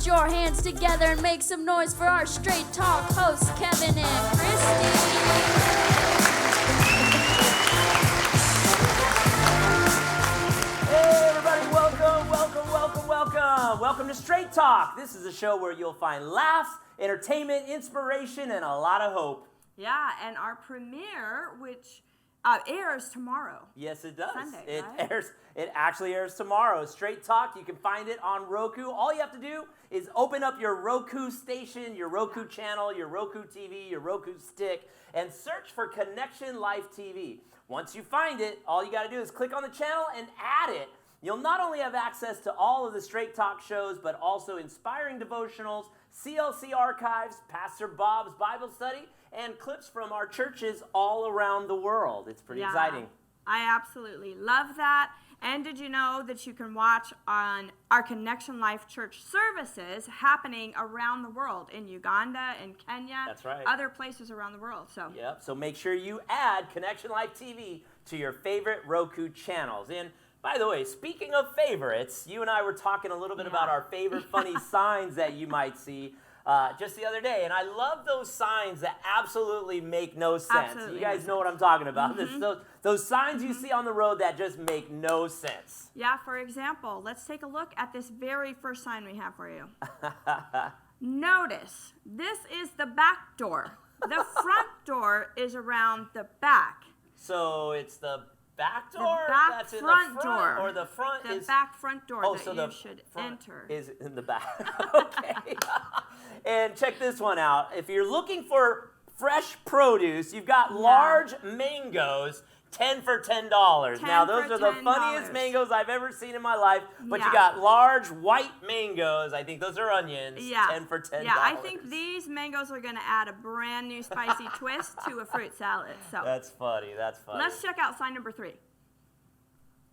Put your hands together and make some noise for our Straight Talk hosts, Kevin and Kristie. Welcome to Straight Talk. This is a show where you'll find laughs, entertainment, inspiration, and a lot of hope. Yeah, and our premiere, which airs tomorrow. Yes, it does. Sunday, It actually airs tomorrow. Straight Talk, you can find it on Roku. All you have to do is open up your Roku station, your Roku channel, your Roku TV, your Roku stick, and search for Connection Life TV. Once you find it, all you got to do is click on the channel and add it. You'll not only have access to all of the Straight Talk shows, but also inspiring devotionals, CLC archives, Pastor Bob's Bible study, and clips from our churches all around the world. It's pretty exciting. I absolutely love that. And did you know that you can watch on our Connection Life Church services happening around the world, in Uganda, in Kenya, That's right. Other places around the world. So make sure you add Connection Life TV to your favorite Roku channels. And by the way, speaking of favorites, you and I were talking a little bit about our favorite funny signs that you might see just the other day. And I love those signs that absolutely make no sense. Absolutely you guys know what I'm talking about. Those signs you see on the road that just make no sense. Yeah, for example, let's take a look at this very first sign we have for you. Notice, this is the back door. The front door is around the back. So it's the back door that's front in the front door, or the front the is back front door that so you the should front enter is in the back. Okay. And check this one out. If you're looking for fresh produce, you've got large mangoes, 10 for $10. Now those are the funniest mangoes I've ever seen in my life. But you got large white mangoes. I think those are onions. 10 for $10. Yeah, I think these mangoes are going to add a brand new spicy twist to a fruit salad. So That's funny. let's check out sign number 3.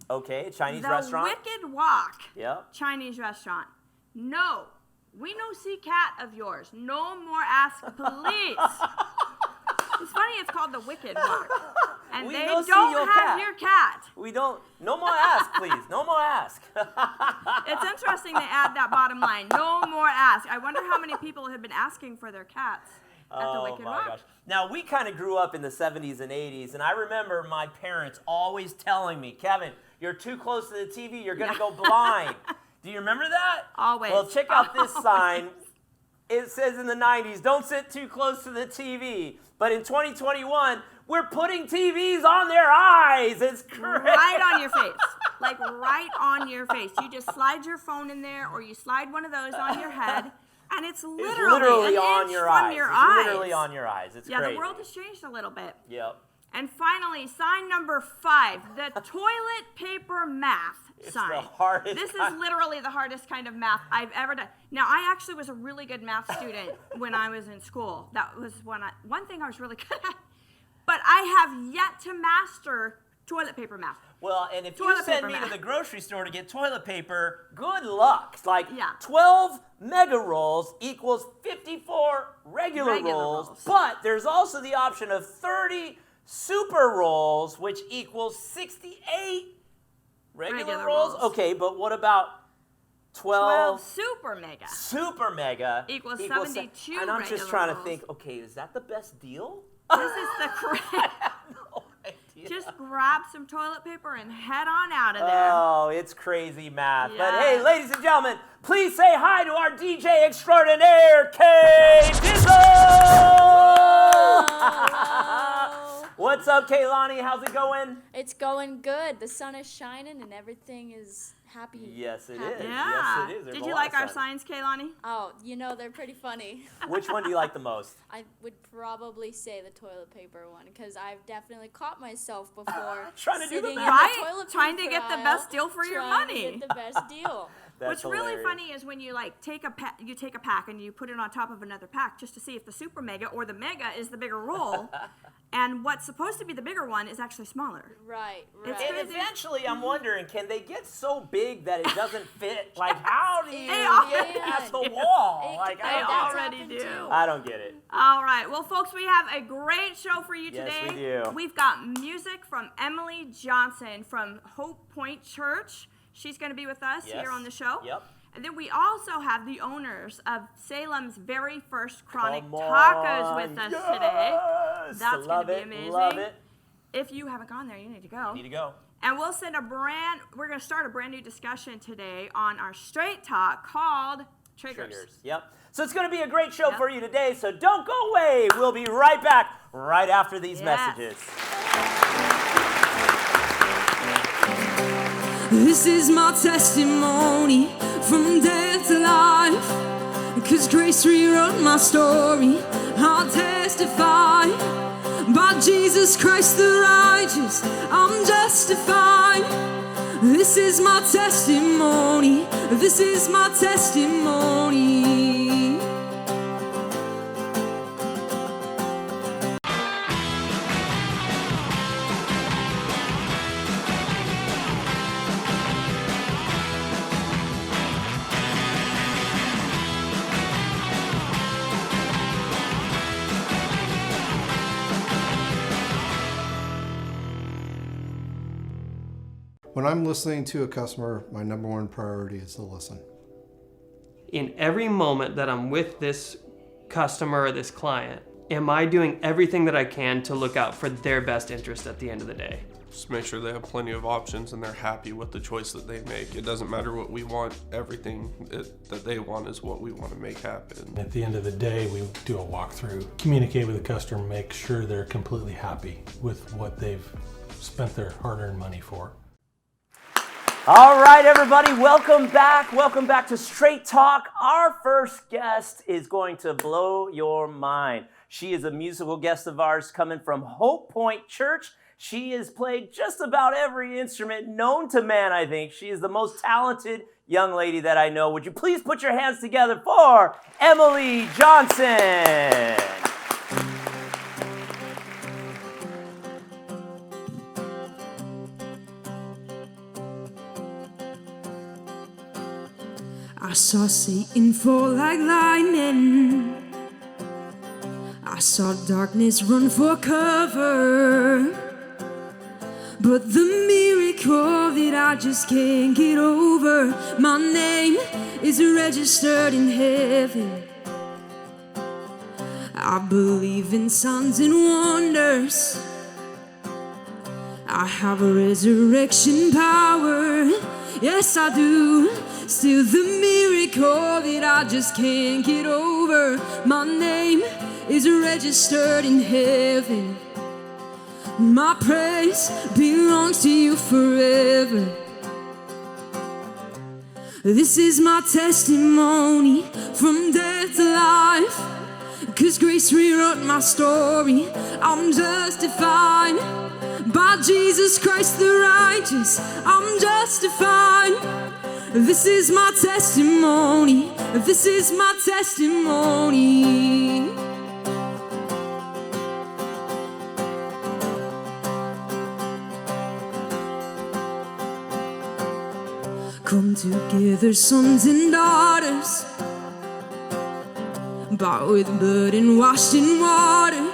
Okay, Chinese restaurant. The Wicked Walk. Yep. Chinese restaurant. No, we no see cat of yours. No more ask police. It's funny, it's called the Wicked Walk. And We they no see don't your have cat. your cat. We don't. No more ask, please. No more ask. It's interesting they add that bottom line. No more ask. I wonder how many people have been asking for their cats at the Wicked Walk. Gosh. Now, we kind of grew up in the 70s and 80s, and I remember my parents always telling me, Kevin, you're too close to the TV, you're going to go blind. Do you remember that? Always. Well, check out this sign. It says in the 90s, don't sit too close to the TV. But in 2021, we're putting TVs on their eyes. It's great. Right on your face. Like right on your face. You just slide your phone in there, or you slide one of those on your head, and it's literally on your eyes. It's literally on your eyes. It's crazy. The world has changed a little bit. Yep. And finally, sign number 5, the toilet paper math sign. It's the hardest This is literally the hardest kind of math I've ever done. Now, I actually was a really good math student when I was in school. That was one thing I was really good at. But I have yet to master toilet paper math. Well, and if you send me to the grocery store to get toilet paper, good luck. It's like 12 mega rolls equals 54 regular rolls. But there's also the option of 30 super rolls, which equals 68 regular rolls. Okay, but what about 12 super mega? Super mega equals 72 And I'm just trying to think, okay, is that the best deal? This is the correct. I have no idea. Just grab some toilet paper and head on out of there. Oh, it's crazy math. But hey, ladies and gentlemen, please say hi to our DJ extraordinaire, Kay What's up, Kaylani? How's it going? It's going good. The sun is shining and everything is happy. Yes, it is. Yeah. Yes, it is. There's Did you like our signs, Kaylani? Oh, they're pretty funny. Which one do you like the most? I would probably say the toilet paper one, because I've definitely caught myself before trying to do the sitting in best. the toilet Trying to paper get the aisle, best deal for your money. Trying to get the best deal. What's really funny is when you take a pack and you put it on top of another pack just to see if the super mega or the mega is the bigger roll, and what's supposed to be the bigger one is actually smaller. Right. And eventually, I'm wondering, can they get so big that it doesn't fit? Like, how do you get past the wall? They already do. I don't get it. All right. Well, folks, we have a great show for you today. Yes, we do. We've got music from Emily Johnson from Hope Point Church. She's going to be with us here on the show. Yep. And then we also have the owners of Salem's very first Chronic Come Tacos on, with us yes! today. That's going to be amazing. Love it. If you haven't gone there, you need to go. Need to go. And we're going to start a brand new discussion today on our Straight Talk called Triggers. Yep. So it's going to be a great show for you today, so don't go away. We'll be right back right after these messages. This is my testimony from death to life, 'cause grace rewrote my story. I'll testify, by Jesus Christ the righteous, I'm justified. This is my testimony, this is my testimony. When I'm listening to a customer, my number one priority is to listen. In every moment that I'm with this customer or this client, am I doing everything that I can to look out for their best interest at the end of the day? Just make sure they have plenty of options and they're happy with the choice that they make. It doesn't matter what we want, everything that they want is what we want to make happen. At the end of the day, we do a walkthrough, communicate with the customer, make sure they're completely happy with what they've spent their hard-earned money for. All right, everybody, welcome back. Welcome back to Straight Talk. Our first guest is going to blow your mind. She is a musical guest of ours coming from Hope Point Church. She has played just about every instrument known to man, I think. She is the most talented young lady that I know. Would you please put your hands together for Emily Johnson? I saw Satan fall like lightning. I saw darkness run for cover. But the miracle that I just can't get over, my name is registered in heaven. I believe in signs and wonders. I have a resurrection power. Yes, I do. Still the miracle that I just can't get over, my name is registered in heaven. My praise belongs to you forever. This is my testimony from death to life, 'cause grace rewrote my story. I'm justified by Jesus Christ the righteous. I'm justified. This is my testimony. This is my testimony. Come together, sons and daughters, bought with blood and washed in water.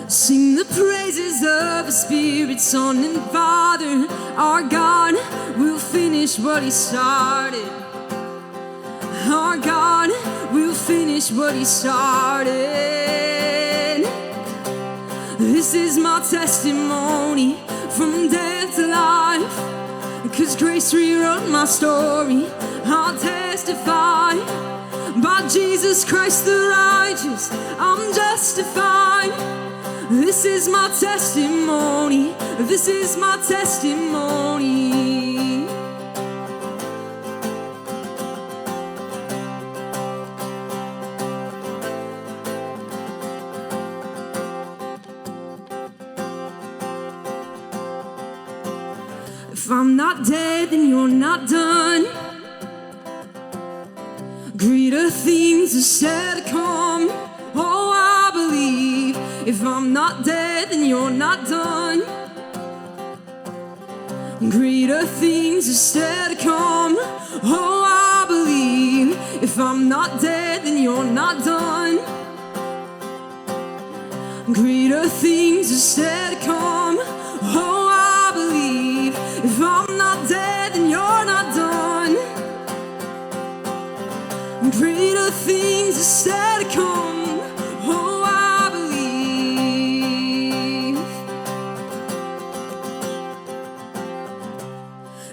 Sing the praises of the Spirit, Son, and Father. Our God will finish what He started. Our God will finish what He started. This is my testimony from death to life, 'cause grace rewrote my story. I'll testify, by Jesus Christ the righteous, I'm justified. This is my testimony. This is my testimony. If I'm not dead, then you're not done. Greater things are still to come. Oh, I believe. If I'm not dead, then you're not done. Greater things are still to come. Oh, I believe. If I'm not dead, then you're not done. Greater things are still to come. Oh, I believe. If I'm not dead, then you're not done.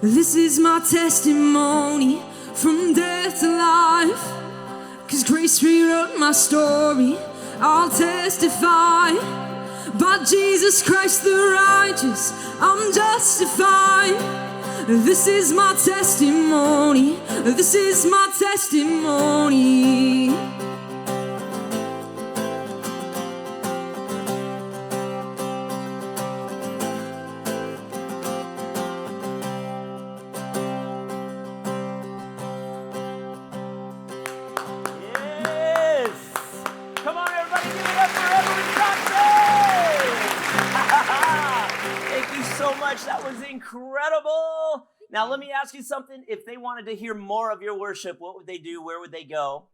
This is my testimony from death to life. 'Cause grace rewrote my story. I'll testify. By Jesus Christ the righteous, I'm justified. This is my testimony. This is my testimony. Yes! Come on, everybody, give it up for Emily Johnson! Thank you so much. That was incredible. Now, let me ask you something. If they wanted to hear more of your worship, what would they do? Where would they go?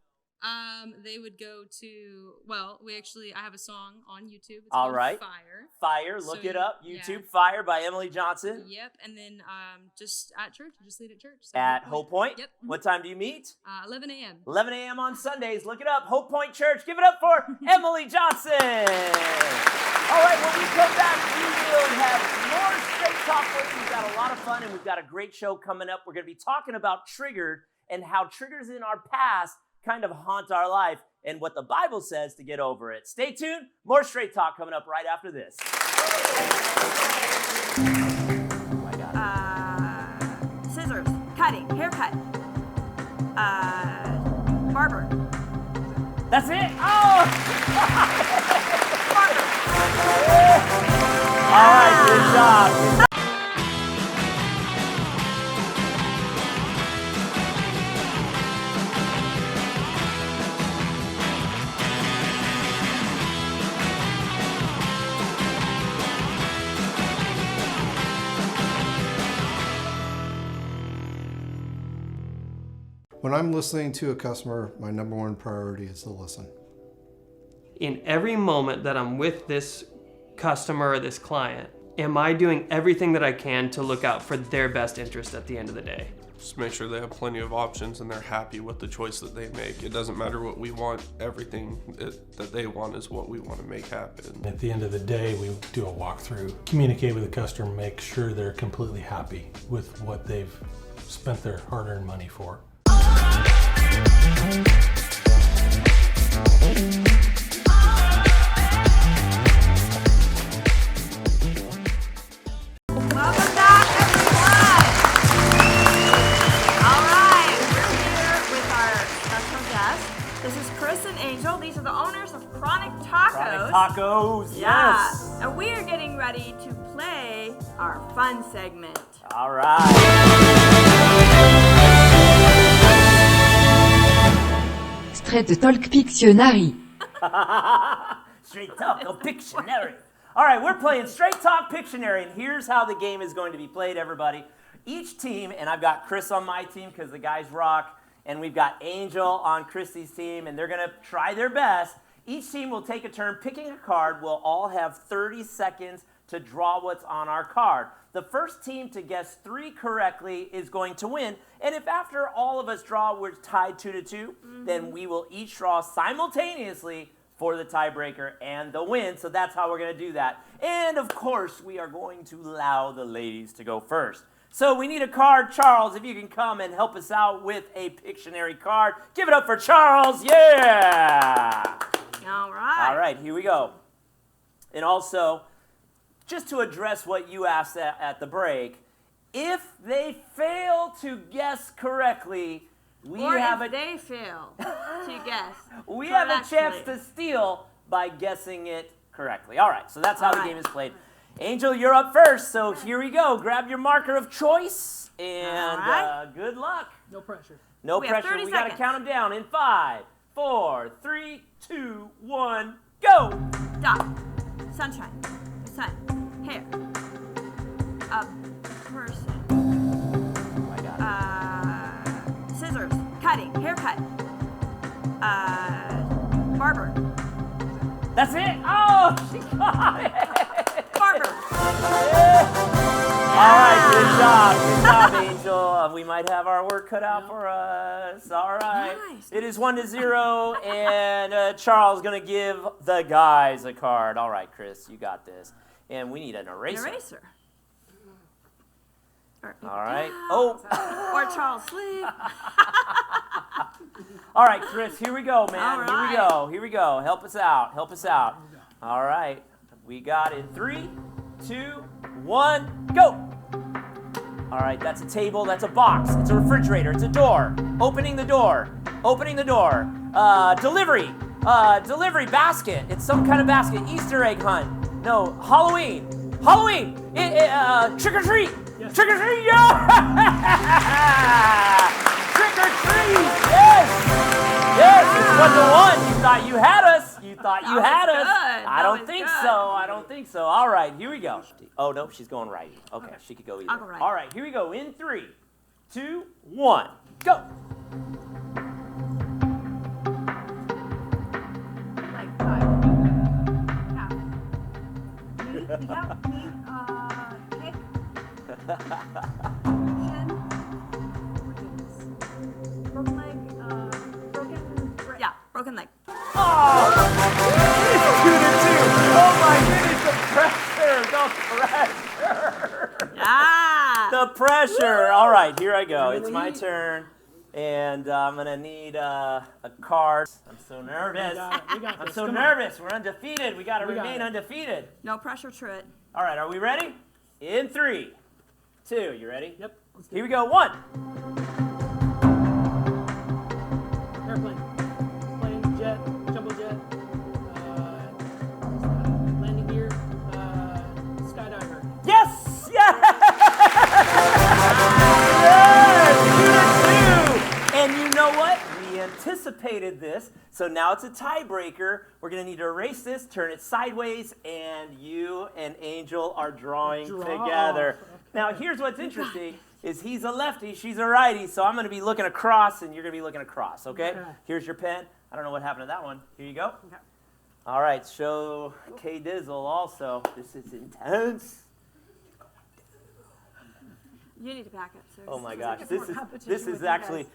They would go to, well, I have a song on YouTube. It's All called right. Fire. Fire, So look it up. YouTube yeah. Fire by Emily Johnson. Yep, and then just at church, just lead at church. So At Hope Point? Yep. What time do you meet? 11 a.m. 11 a.m. on Sundays. Look it up. Hope Point Church. Give it up for Emily Johnson. All right, when we come back, we will have more Straight Talk for you. We've got a lot of fun, and we've got a great show coming up. We're going to be talking about triggered and how triggers in our past kind of haunt our life and what the Bible says to get over it. Stay tuned. More Straight Talk coming up right after this. Oh my God. Scissors, cutting, haircut, barber, That's it. Oh! barber. All right, good job. When I'm listening to a customer, my number one priority is to listen. In every moment that I'm with this customer or this client, am I doing everything that I can to look out for their best interest at the end of the day? Just make sure they have plenty of options and they're happy with the choice that they make. It doesn't matter what we want, everything that they want is what we want to make happen. At the end of the day, we do a walkthrough, communicate with the customer, make sure they're completely happy with what they've spent their hard-earned money for. Welcome back, everyone. All right, we're here with our special guest. This is Kris and Angel. These are the owners of Chronic Tacos. Chronic Tacos, Yeah, yes. and we are getting ready to play our fun segment. All right. Straight Talk Pictionary. Straight Talk Pictionary. All right, we're playing Straight Talk Pictionary, and here's how the game is going to be played, everybody. Each team, and I've got Kris on my team because the guys rock, and we've got Angel on Kristie's team, and they're going to try their best. Each team will take a turn picking a card. We'll all have 30 seconds to draw what's on our card. The first team to guess 3 correctly is going to win. And if after all of us draw, we're tied 2-2, then we will each draw simultaneously for the tiebreaker and the win. So that's how we're going to do that. And of course, we are going to allow the ladies to go first. So we need a card. Charles, if you can come and help us out with a Pictionary card. Give it up for Charles. Yeah! All right. All right, here we go. And also, just to address what you asked at the break, if they fail to guess correctly, we Or have if they fail to guess. we have a chance correctly. to steal by guessing it correctly. All right, so that's how All the right. game is played. Angel, you're up first, so here we go. Grab your marker of choice, and All right. good luck. No pressure. No We have pressure. 30 We got to seconds. count them down in 5, 4, 3, 2, 1, go. Dot. Sunshine. Sun. Hair. A person. Oh my God. Scissors. Cutting. Haircut. Barber. That's it. Oh, she got it. Barber. All right, good job, Angel. We might have our work cut out for us. All right. Nice. It is 1-0, and Charles gonna give the guys a card. All right, Kris, you got this. And we need an eraser. Eraser. All right. Oh. Or Charles Sleeve. All right, Kris, here we go, man. All right. Here we go. Help us out. All right. We got in 3, 2, 1, go. All right, that's a table, that's a box, it's a refrigerator, it's a door. Opening the door. Delivery basket. It's some kind of basket. Easter egg hunt. No, Halloween. Trick or treat. Yes. Trick or treat, yeah! Trick or treat, yes! Yes, it's 1-1. You thought you had us. I don't think so. All right, here we go. Oh, no, she's going right. Okay, she could go either. I'll go right. All right, here we go. In 3, 2, 1, go. Broken leg. Oh, my goodness, the pressure. Yeah. The pressure. All right, here I go. It's my turn. And I'm going to need a card. I'm so nervous. I'm so nervous. We're undefeated. We got to remain undefeated. No pressure to it. All right, are we ready? In 3, 2, you ready? Yep. Here we go. 1. Airplane. Plane, jet, jumbo jet, landing gear, skydiver. Yes! Yes! Yes! 2-2. And you know what? We anticipated this, so now it's a tiebreaker. We're going to need to erase this, turn it sideways, and you and Angel are drawing together. Now, here's what's interesting, is he's a lefty, she's a righty, so I'm going to be looking across, and you're going to be looking across, okay? Here's your pen. I don't know what happened to that one. Here you go. Okay. All right, show K Dizzle also. This is intense. You need to back up, sir. Oh my gosh, this is actually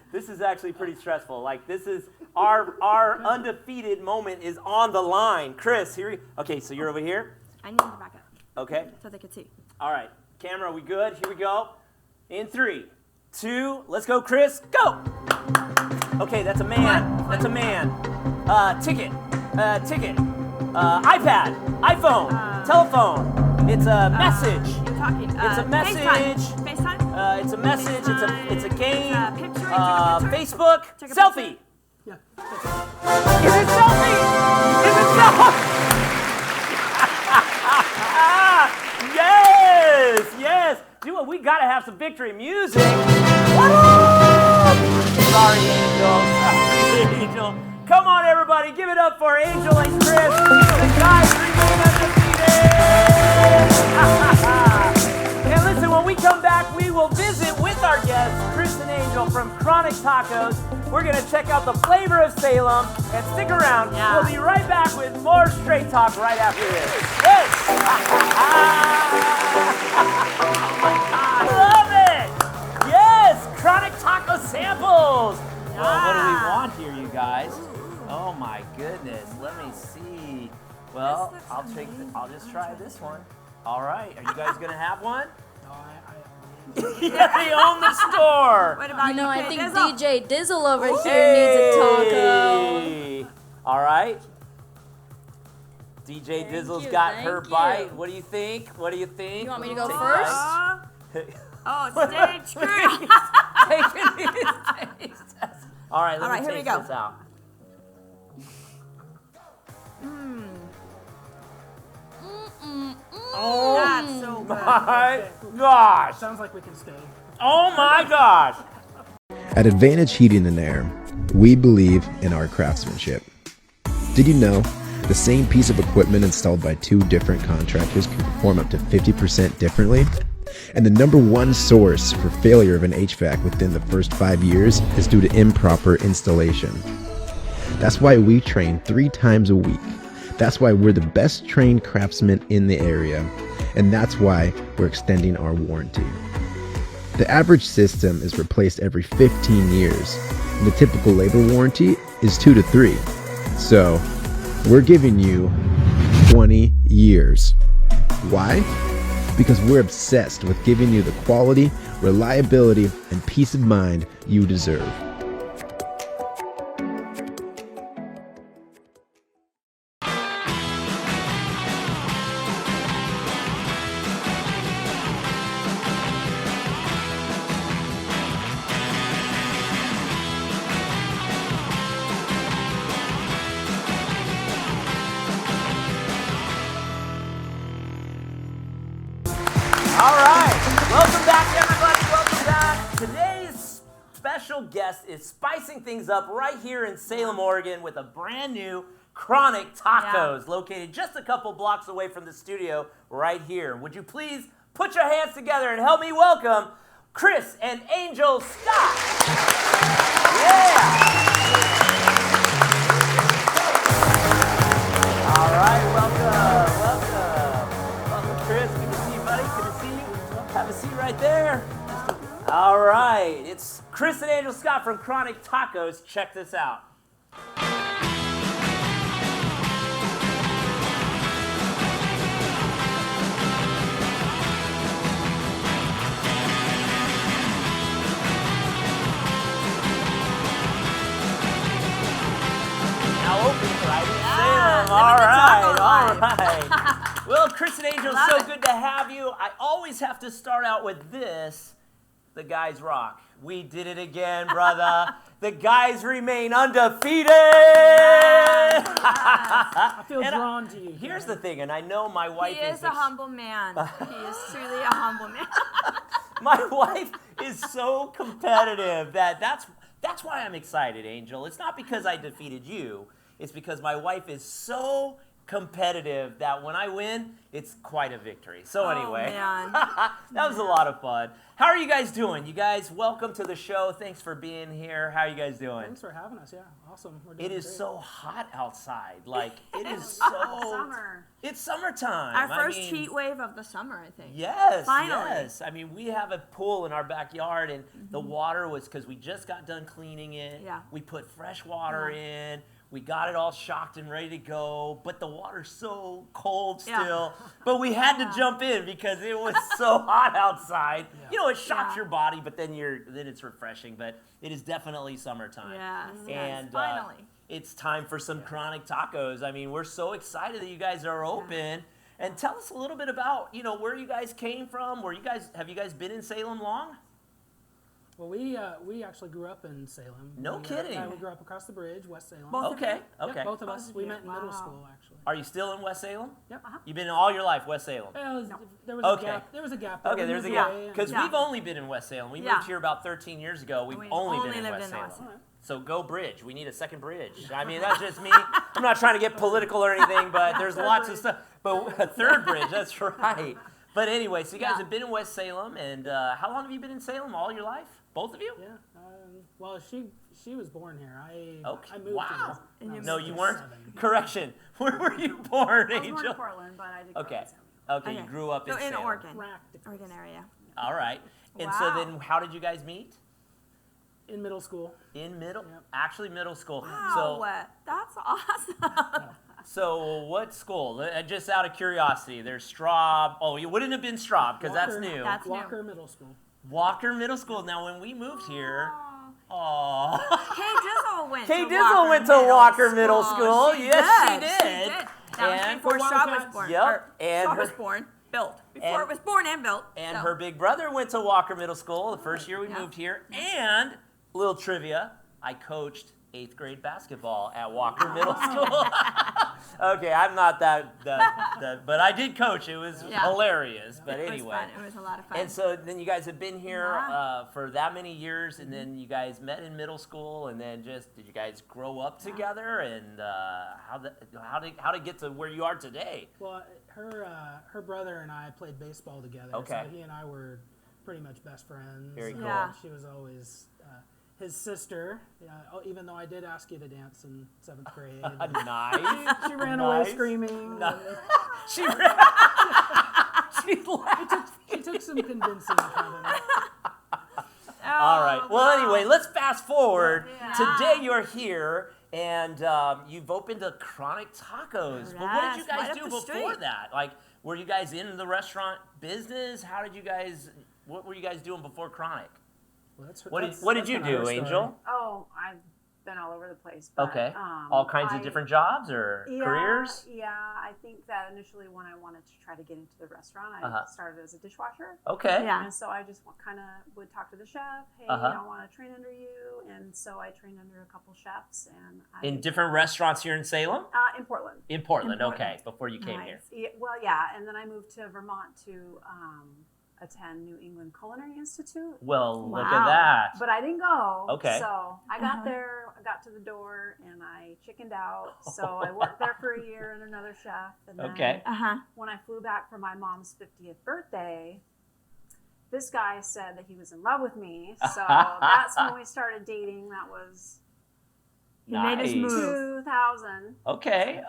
pretty stressful. Like, this is our undefeated moment is on the line. Kris, okay, so you're over here. I need to back up. Okay. So they can see. All right, camera, we good? Here we go. In 3, 2, let's go, Kris, go. Okay, that's a man. That's a man. Ticket. iPad. iPhone. Telephone. It's a message. You're talking. It's a message. FaceTime. It's a message. It's a game. Picture. Facebook. Take a Selfie. Yeah. Is it selfie? Yes. Dude, we gotta have some victory music. Sorry, Angel. Come on, everybody, give it up for Angel and Kris. The guys remain undefeated. And listen, when we come back, we will visit with our guests, Kris and Angel from Chronic Tacos. We're gonna check out the flavor of Salem, and stick around. Yeah. We'll be right back with more Straight Talk right after this. Yes. I love it. Yes, Chronic Taco samples. Well, what do we want here, you guys? Oh my goodness, let me see. Well, I'll just try this one. All right, are you guys gonna have one? Yeah, they own the store. What about you? I think DJ Dizzle over here needs a taco. All right. DJ Dizzle's got her bite. What do you think? You want me to go Take first? Stage crew. All right, let me here we taste go. this out. Oh That's so good. my gosh. Sounds like we can stay. Oh my gosh. At Advantage Heating and Air, we believe in our craftsmanship. Did you know the same piece of equipment installed by 2 different contractors can perform up to 50% differently? And the #1 source for failure of an HVAC within the first 5 years is due to improper installation. That's why we train 3 times a week. That's why we're the best trained craftsmen in the area. And that's why we're extending our warranty. The average system is replaced every 15 years. And the typical labor warranty is 2 to 3. So we're giving you 20 years. Why? because we're obsessed with giving you the quality, reliability, and peace of mind you deserve. All right, welcome back, everybody. Welcome back. Today's special guest is spicing things up right here in Salem, Oregon, with a brand new Chronic Tacos, located just a couple blocks away from the studio right here. Would you please put your hands together and help me welcome Kris and Angel Scott? Yeah. All right, welcome. Welcome, Kris. Good to see you, buddy. Good to see you. Have a seat right there. All right, it's Kris and Angel Scott from Chronic Tacos. Check this out. Now open right in Salem. All right. Well, Kris and Angel, it's so good to have you. I always have to start out with this. The guys rock. We did it again, brother. The guys remain undefeated. I feel drawn to you. Here's the thing, and I know my wife He is a humble man. He is truly a humble man. My wife is so competitive that's why I'm excited, Angel. It's not because I defeated you. It's because my wife is so competitive that when I win, it's quite a victory. So anyway, that was a lot of fun. How are you guys doing? You guys, welcome to the show. Thanks for being here. How are you guys doing? Thanks for having us. Yeah, awesome. We're doing It is great. so hot outside. Like, it is so... Summer. It's summertime. Our first heat wave of the summer, I think. Yes, Finally. yes. I mean, we have a pool in our backyard, and the water was, because we just got done cleaning it. Yeah. We put fresh water in. We got it all shocked and ready to go, but the water's so cold still. But we had to jump in because it was so hot outside. You know, it shocks your body, but then it's refreshing. But it is definitely summertime. And finally. It's time for some Chronic Tacos. I mean, we're so excited that you guys are open. And tell us a little bit about, where you guys came from. Have you guys been in Salem long? Well, we actually grew up in Salem. No kidding. We grew up across the bridge, West Salem. Okay. Yep, both of us. We met in middle school, actually. Are you still in West Salem? Yep. You've been all your life West Salem? There was a gap. There was a gap. Okay, there's a gap. Because we've only been in West Salem. We moved here about 13 years ago. We've only been in West Salem. So go bridge. We need a second bridge. I mean, that's just me. I'm not trying to get political or anything, but there's lots of stuff. But a third bridge, that's right. But anyway, so you guys have been in West Salem, and how long have you been in Salem? All your life? Both of you? Yeah. Well, she was born here. I moved here. No, you weren't. Correction. Where were you born, Angel? I was born in Portland, but I did grow up in Salem. Okay, you grew up in Salem. in Oregon area. All right. And so then how did you guys meet? In middle school. Actually middle school. Wow, So, that's awesome. so what school? Just out of curiosity, there's Straub. Oh, you wouldn't have been Straub because that's new. That's Walker Middle School. Walker Middle School. Now, when we moved here, Kay Dizzle went to Walker Middle School. She Yes, did. she did. That was before Straub was born. Yep. And Straub was born, built. Before it was born and built. And her big brother went to Walker Middle School the first year we moved here. And, little trivia, I coached 8th grade basketball at Walker Middle School. Okay, I'm not that, but I did coach. It was hilarious. But anyway. It was fun. It was a lot of fun. And so then you guys have been here for that many years, and then you guys met in middle school, and then did you guys grow up together, and how to get to where you are today? Well, her brother and I played baseball together. Okay. So he and I were pretty much best friends. Very cool. Yeah. She was always his sister, even though I did ask you to dance in 7th grade. Nice. She ran away screaming. She ran. She took some convincing from him. All right. Well, anyway, let's fast forward. Today you're here, And you've opened a Chronic Tacos. But what did you guys do before that? Like, were you guys in the restaurant business? What were you guys doing before Chronic? Well, What did you do, Angel? Oh, I've been all over the place. But, Okay. All kinds of different jobs or careers? Yeah, I think that initially when I wanted to try to get into the restaurant, I started as a dishwasher. Okay. Yeah. And so I just kind of would talk to the chef. Hey, I want to train under you. And so I trained under a couple chefs. In different restaurants here in Salem? In Portland. In Portland, okay. Before you came here. Yeah, well, yeah. And then I moved to Vermont to attend New England Culinary Institute. Well, look at that. But I didn't go. Okay. So I got there, I got to the door, and I chickened out. So I worked there for a year and another chef. And then when I flew back for my mom's 50th birthday, this guy said that he was in love with me. So that's when we started dating. That was He made his move. 2000. Okay.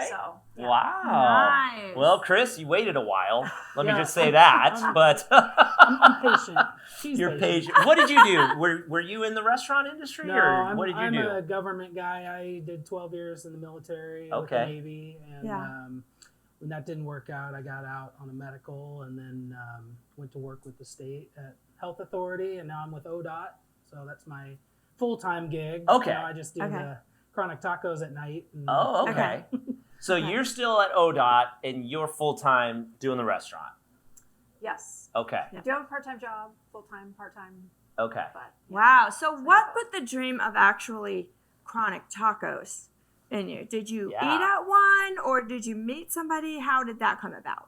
So, yeah. Wow. Nice. Well, Kris, you waited a while. Let me just say that. But I'm patient. You're patient. What did you do? Were you in the restaurant industry, or what did you do? I'm a government guy. I did 12 years in the military, with the Navy, and when that didn't work out, I got out on a medical, and then went to work with the state at Health Authority, and now I'm with ODOT. So that's my full-time gig. Okay. I just do the Chronic Tacos at night. And, okay. So you're still at ODOT, and you're full-time doing the restaurant. Yes. Okay. I do have a part-time job, full-time, part-time. Okay. But, Wow. So what put the dream of actually Chronic Tacos in you? Did you eat at one, or did you meet somebody? How did that come about?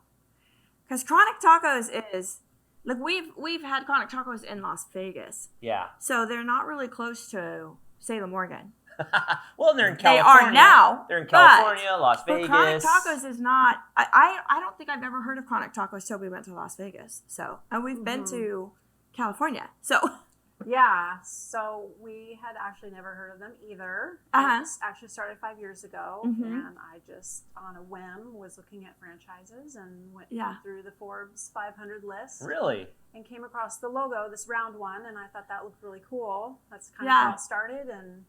Because Chronic Tacos is, like, we've had Chronic Tacos in Las Vegas. Yeah. So they're not really close to Salem, Oregon. Well, they're in They California. are now. They're in California, Las Vegas. But Chronic Tacos is not. I don't think I've ever heard of Chronic Tacos till we went to Las Vegas. So, and we've been to California. So. Yeah, so we had actually never heard of them either. It actually started 5 years ago, and I just, on a whim, was looking at franchises and went through the Forbes 500 list. Really? And came across the logo, this round one, and I thought that looked really cool. That's kind of how it started, and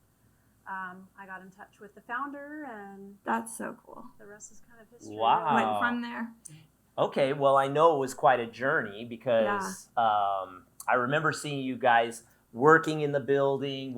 I got in touch with the founder, and that's so cool. The rest is kind of history. Wow. Went from there. Okay, well, I know it was quite a journey because I remember seeing you guys working in the building,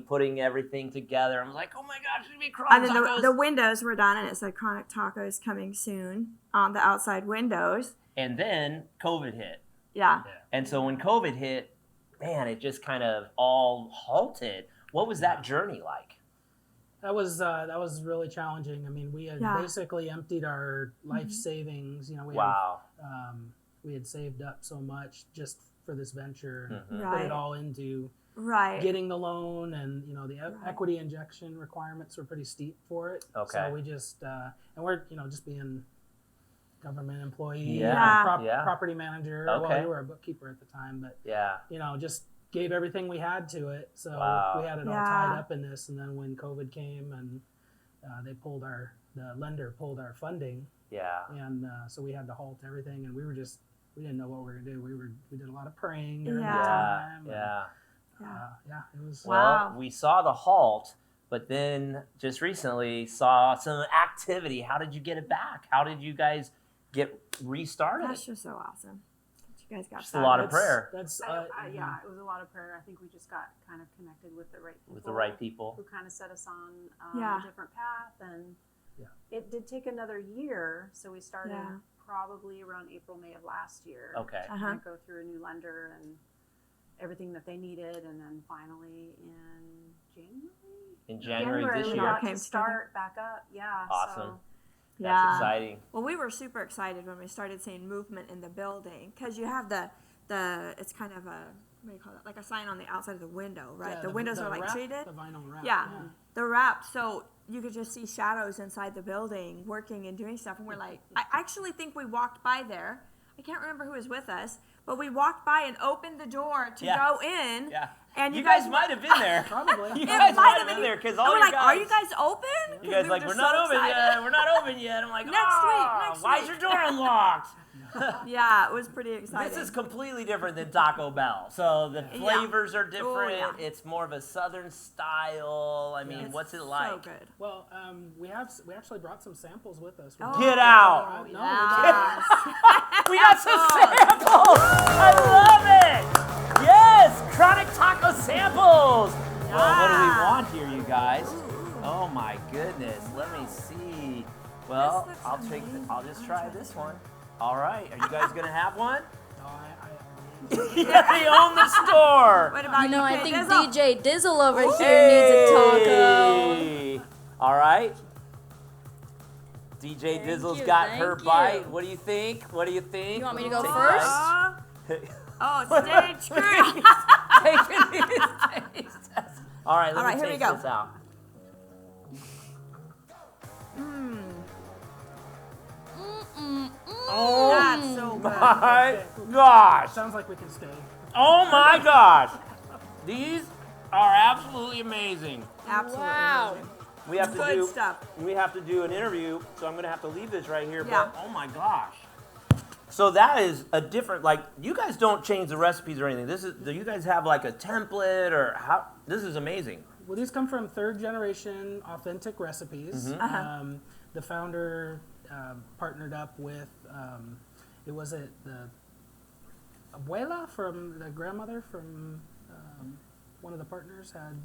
putting everything together. I was like, oh my gosh, it's going to be Chronic Tacos. Tacos. The windows were done, and it said Chronic Tacos coming soon on the outside windows. And then COVID hit. Yeah. And so when COVID hit, man, it just kind of all halted. What was that journey like? That was really challenging. I mean, we had basically emptied our life savings. You know, we had saved up so much just for this venture, and put it all into getting the loan, and you know the equity injection requirements were pretty steep for it. Okay. So we just and we're just being government employee, property manager. Okay. Well, you were a bookkeeper at the time, but just gave everything we had to it. So we had it all tied up in this, and then when COVID came and the lender pulled our funding. Yeah. And so we had to halt everything, and we didn't know what we were gonna do. We did a lot of praying during the time. It was. Well, we saw the halt, but then just recently saw some activity. How did you get it back? How did you guys get restarted? That's just so awesome. You guys got just a lot of prayer. It was a lot of prayer. I think we just got kind of connected with the right people. Who kind of set us on a different path, and it did take another year. So we started probably around April, May of last year. Okay. And go through a new lender and everything that they needed, and then finally in January this year, we got to start back up. Yeah. Awesome. So. That's exciting. Well, we were super excited when we started seeing movement in the building, because you have the it's kind of a, what do you call it, like a sign on the outside of the window, right? The windows are like wrap, treated. The vinyl wrap. Yeah, the wrap. So you could just see shadows inside the building working and doing stuff. And we're like, I actually think we walked by there. I can't remember who was with us, but we walked by and opened the door to go in. Yeah. And you guys might have been there. Probably. You guys might have been there because all we're you like, guys. are you guys open? You guys like, we're not open yet. We're not open yet. I'm like, Next why week. is your door unlocked? Yeah, it was pretty exciting. This is completely different than Taco Bell. So the flavors are different. Oh, yeah. It's more of a Southern style. I mean, what's it like? So good. Well, we actually brought some samples with us. Get out! No, We got some samples! I love it! Yes! Chronic Taco samples! Well, what do we want here, you guys? Oh my goodness. Let me see. Well, I'll just try this one. All right. Are you guys going to have one? Yeah, they own the store. What about You know, I think Dizzle? DJ Dizzle over here needs a taco. Hey. All right. DJ Dizzle's you, got thank her you. bite. What do you think? What do you think? You want me to go Take a first? bite. Stage crew. Taking his taste test. All right, let me here we taste go. this out. Oh That's so good. my gosh. Sounds like we can stay. Oh my gosh. These are absolutely amazing. Absolutely. Wow. We have to Good do stuff. We have to do an interview, so I'm gonna have to leave this right here. Yeah. But oh my gosh. So that is a different, like, you guys don't change the recipes or anything. Do you guys have like a template or how? This is amazing. Well, these come from third generation authentic recipes. Mm-hmm. The founder partnered up with, the abuela from the grandmother from one of the partners had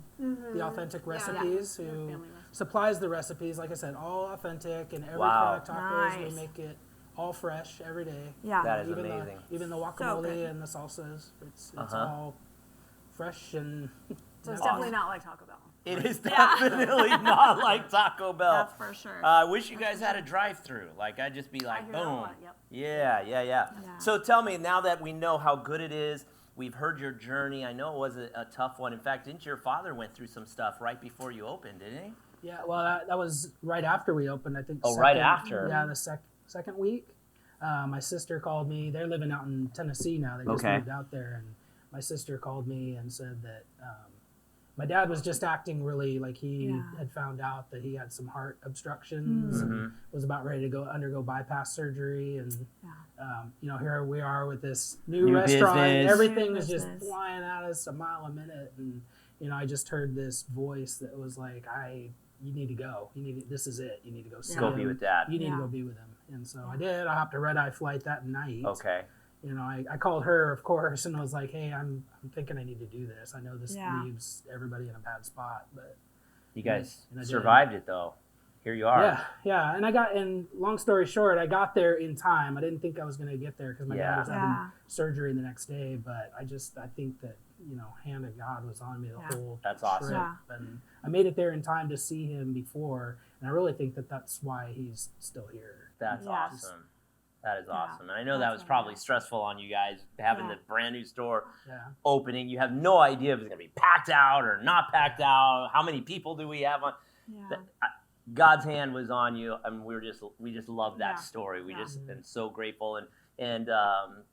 the authentic recipes who supplies the recipes. Like I said, all authentic, and every Chronic Tacos, we make it all fresh every day. Yeah. That is even amazing. Even the guacamole and the salsas, it's all fresh and. So it's definitely not like Taco Bell. It is definitely not like Taco Bell. That's for sure. I wish you guys had a drive-through. Like, I'd just be like, hear that a boom. lot, yep. Yeah. So tell me, now that we know how good it is, we've heard your journey. I know it was a tough one. In fact, didn't your father went through some stuff right before you opened, didn't he? Yeah, well, that was right after we opened, I think. Right after? Yeah, the second week. My sister called me. They're living out in Tennessee now. They just moved out there. And my sister called me and said that my dad was just acting really like he had found out that he had some heart obstructions and was about ready to undergo bypass surgery. And, here we are with this new restaurant. Business. Everything is just flying at us a mile a minute. And, I just heard this voice that was like, you need to go. This is it. You need to go see him. Go be with Dad. You need to go be with him. And so I did. I hopped a red-eye flight that night. Okay. I called her, of course, and was like, hey, I'm thinking I need to do this. I know this leaves everybody in a bad spot, but... You guys survived it, though. Here you are. Yeah. And long story short, I got there in time. I didn't think I was going to get there because my dad was having surgery the next day, but I think that, hand of God was on me the whole That's awesome. trip. And I made it there in time to see him before, and I really think that that's why he's still here. That's awesome. That is awesome. And I know that was probably stressful on you guys, having the brand new store opening. You have no idea if it's going to be packed out or not packed out. How many people do we have on? God's hand was on you, and we just love that story. We just been so grateful and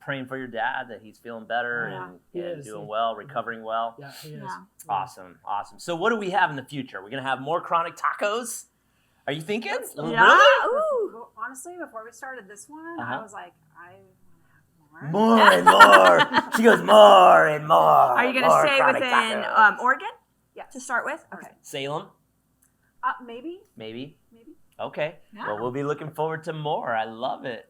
praying for your dad that he's feeling better and doing well, recovering well. Yeah, he is. Awesome. So what do we have in the future? We're going to have more Chronic Tacos? Are you thinking? Yeah. Really? Ooh. Honestly, before we started this one, I was like, I want to have more. More and more. She goes, more and more. Are you going to stay Chronic within Tacos. Oregon? Yeah. To start with? Okay. Salem? Maybe. Maybe. Okay. Yeah. Well, we'll be looking forward to more. I love it.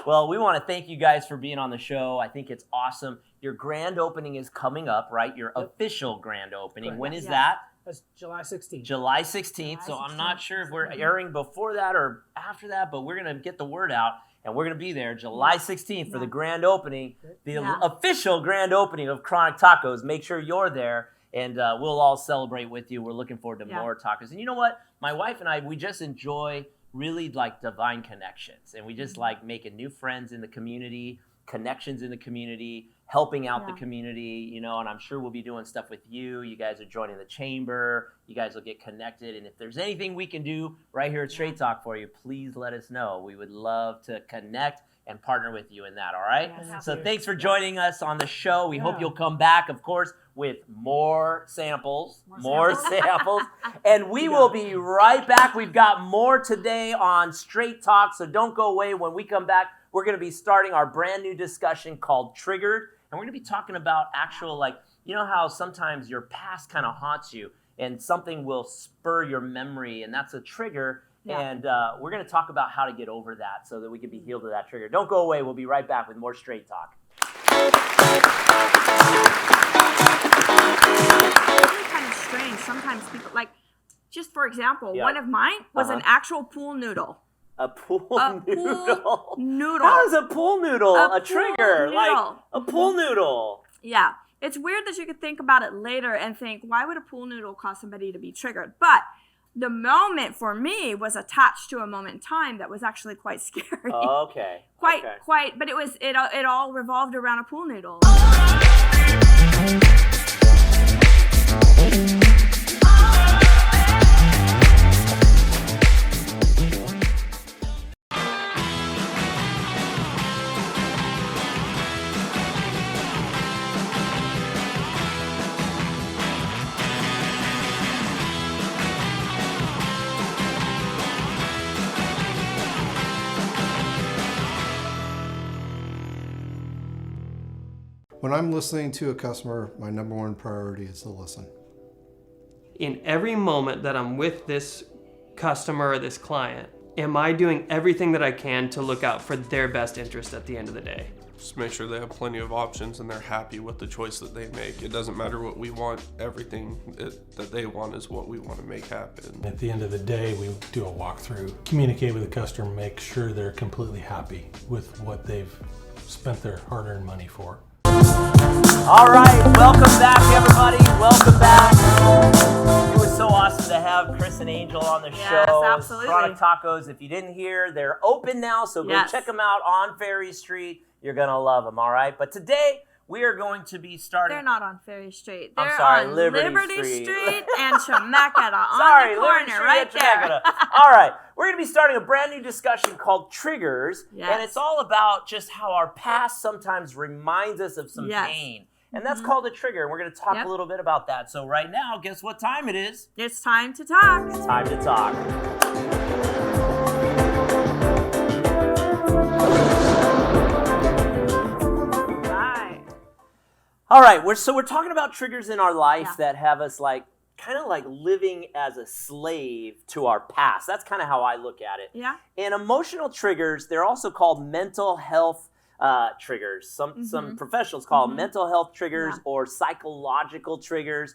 Well, we want to thank you guys for being on the show. I think it's awesome. Your grand opening is coming up, right? Your official grand opening. Correct. When is that? That's July 16th. July 16th. So I'm not sure if we're airing before that or after that, but we're going to get the word out, and we're going to be there July 16th for the grand opening, the official grand opening of Chronic Tacos. Make sure you're there, and we'll all celebrate with you. We're looking forward to more tacos. And you know what? My wife and I, we just enjoy really like divine connections, and we just like making new friends in the community, connections in the community, helping out the community, and I'm sure we'll be doing stuff with you. You guys are joining the chamber. You guys will get connected. And if there's anything we can do right here at Straight Talk for you, please let us know. We would love to connect and partner with you in that, all right? Yes. So thanks for joining us on the show. We hope you'll come back, of course, with more samples. And we will be right back. We've got more today on Straight Talk, so don't go away. When we come back, we're going to be starting our brand new discussion called Triggered, and we're going to be talking about actual, like, you know how sometimes your past kind of haunts you and something will spur your memory, and that's a trigger. Yeah. And we're going to talk about how to get over that so that we can be healed of that trigger. Don't go away. We'll be right back with more Straight Talk. It's really kind of strange. Sometimes people, like, just for example, one of mine was an actual pool noodle. A pool noodle? How is a pool noodle a trigger? Noodle. Like a pool noodle. Yeah. It's weird that you could think about it later and think, why would a pool noodle cause somebody to be triggered? But the moment for me was attached to a moment in time that was actually quite scary. Okay. Quite, but it all revolved around a pool noodle. When I'm listening to a customer, my number one priority is to listen. In every moment that I'm with this customer or this client, am I doing everything that I can to look out for their best interest at the end of the day? Just make sure they have plenty of options and they're happy with the choice that they make. It doesn't matter what we want, everything that they want is what we want to make happen. At the end of the day, we do a walkthrough, communicate with the customer, make sure they're completely happy with what they've spent their hard-earned money for. All right, welcome back, everybody. Welcome back. It was so awesome to have Kris and Angel on the show. Yes, absolutely. Chronic Tacos, if you didn't hear, they're open now, so go check them out on Ferry Street. You're going to love them, all right? But today, we are going to be starting... They're not on Ferry Street. They're on Liberty Street and Chemeketa on Sorry, the corner right there. All right, we're going to be starting a brand new discussion called Triggers, Yes. and it's all about just how our past sometimes reminds us of some pain. And that's called a trigger, and we're going to talk a little bit about that. So right now, guess what time it is? It's time to talk. It's time to talk. All right, we're talking about triggers in our life that have us kind of like living as a slave to our past. That's kind of how I look at it. Yeah. And emotional triggers, they're also called mental health triggers. Some professionals call them mental health triggers or psychological triggers.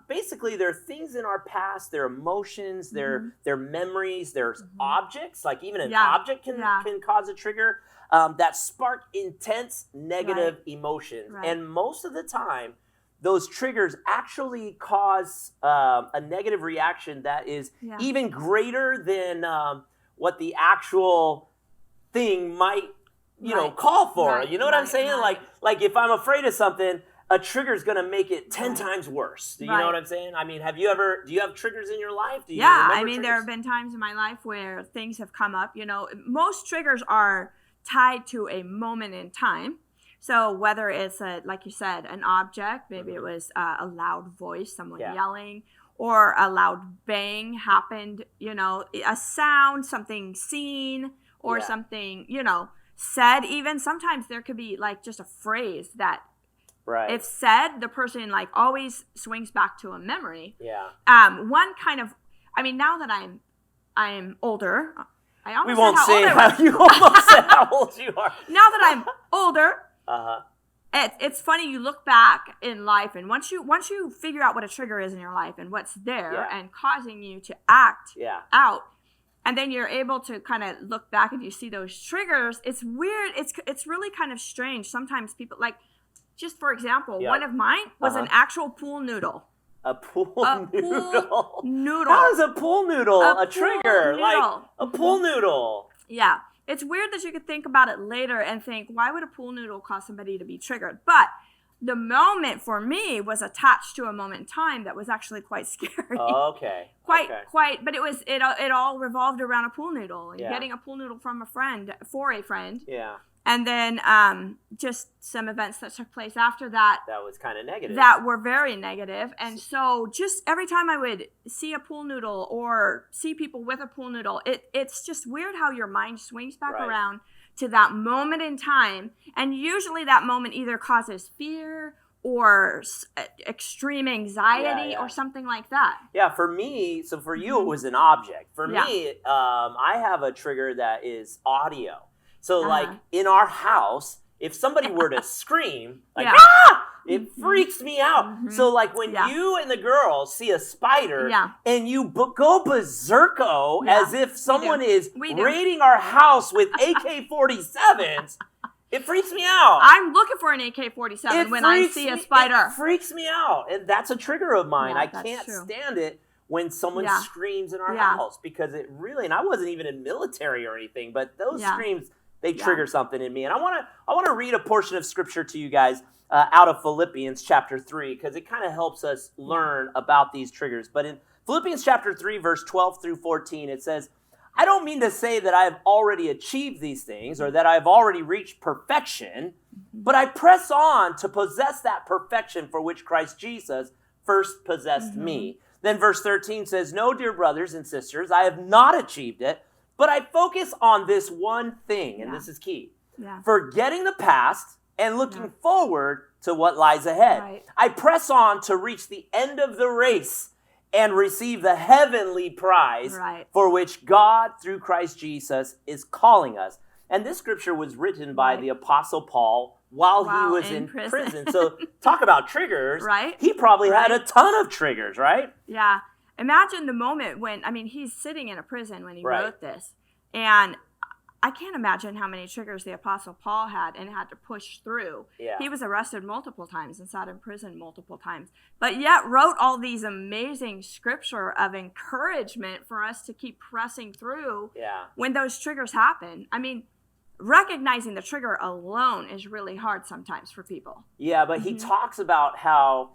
Basically, they're things in our past, they're emotions, they're memories, there's objects, like even an object can cause a trigger. That spark intense negative emotions. Right. And most of the time, those triggers actually cause a negative reaction that is even greater than what the actual thing might, call for. You know what I'm saying? Like if I'm afraid of something, a trigger is going to make it 10 times worse. Do you know what I'm saying? I mean, do you have triggers in your life? Do you remember triggers? There have been times in my life where things have come up. Most triggers are tied to a moment in time. So whether it's like you said, an object, maybe it was a loud voice, someone yelling, or a loud bang happened, a sound, something seen, or something, said even. Sometimes there could be like just a phrase that if said, the person like always swings back to a memory. Yeah. One kind of, now that I'm older, we won't say how you almost said how old you are. Now that I'm older, it's funny. You look back in life, and once you figure out what a trigger is in your life and what's there and causing you to act out, and then you're able to kind of look back and you see those triggers. It's weird. It's really kind of strange. Sometimes people just for example, one of mine was an actual pool noodle. A pool noodle. Noodle. How is a pool noodle a trigger? Noodle. Like a pool noodle. Yeah. It's weird that you could think about it later and think, why would a pool noodle cause somebody to be triggered? But the moment for me was attached to a moment in time that was actually quite scary. Okay. Quite, but it all revolved around a pool noodle and getting a pool noodle from a friend. Yeah. And then just some events that took place after that. That was kind of negative. That were very negative. And so just every time I would see a pool noodle or see people with a pool noodle, it's just weird how your mind swings back around to that moment in time. And usually that moment either causes fear or extreme anxiety or something like that. Yeah, for me, so for you, it was an object. For me, I have a trigger that is audio. So like in our house, if somebody were to scream, like, it freaks me out. So like when you and the girls see a spider and you go berserko as if someone is raiding our house with AK-47s, it freaks me out. I'm looking for an AK-47 when I see a spider. It freaks me out. And that's a trigger of mine. I can't stand it when someone screams in our house because it really, and I wasn't even in military or anything, but those screams, they trigger something in me. And I want to read a portion of scripture to you guys out of Philippians chapter 3 because it kind of helps us learn about these triggers. But in Philippians chapter 3, verse 12 through 14, it says, I don't mean to say that I have already achieved these things or that I have already reached perfection, but I press on to possess that perfection for which Christ Jesus first possessed me. Then verse 13 says, no, dear brothers and sisters, I have not achieved it, but I focus on this one thing, and this is key. Forgetting the past and looking forward to what lies ahead. I press on to reach the end of the race and receive the heavenly prize for which God, through Christ Jesus, is calling us. And this scripture was written by the Apostle Paul while he was in prison. So talk about triggers. He probably had a ton of triggers, right? Yeah. Imagine the moment when, he's sitting in a prison when he wrote this. And I can't imagine how many triggers the Apostle Paul had and had to push through. He was arrested multiple times and sat in prison multiple times, but yet wrote all these amazing scripture of encouragement for us to keep pressing through when those triggers happen. Recognizing the trigger alone is really hard sometimes for people. Yeah, but he talks about how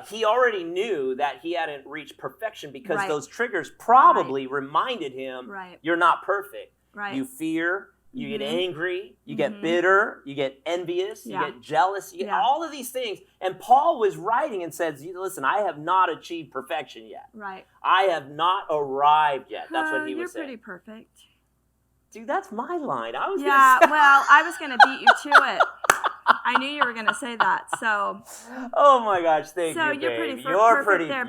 he already knew that he hadn't reached perfection because those triggers probably reminded him, you're not perfect. You fear, you get angry, you get bitter, you get envious, you get jealous, you get all of these things. And Paul was writing and says, listen, I have not achieved perfection yet. I have not arrived yet. That's what he was saying. You're pretty perfect. Dude, that's my line. I was I was going to beat you to it. I knew you were going to say that, so. Oh my gosh, thank you, you're babe. babe.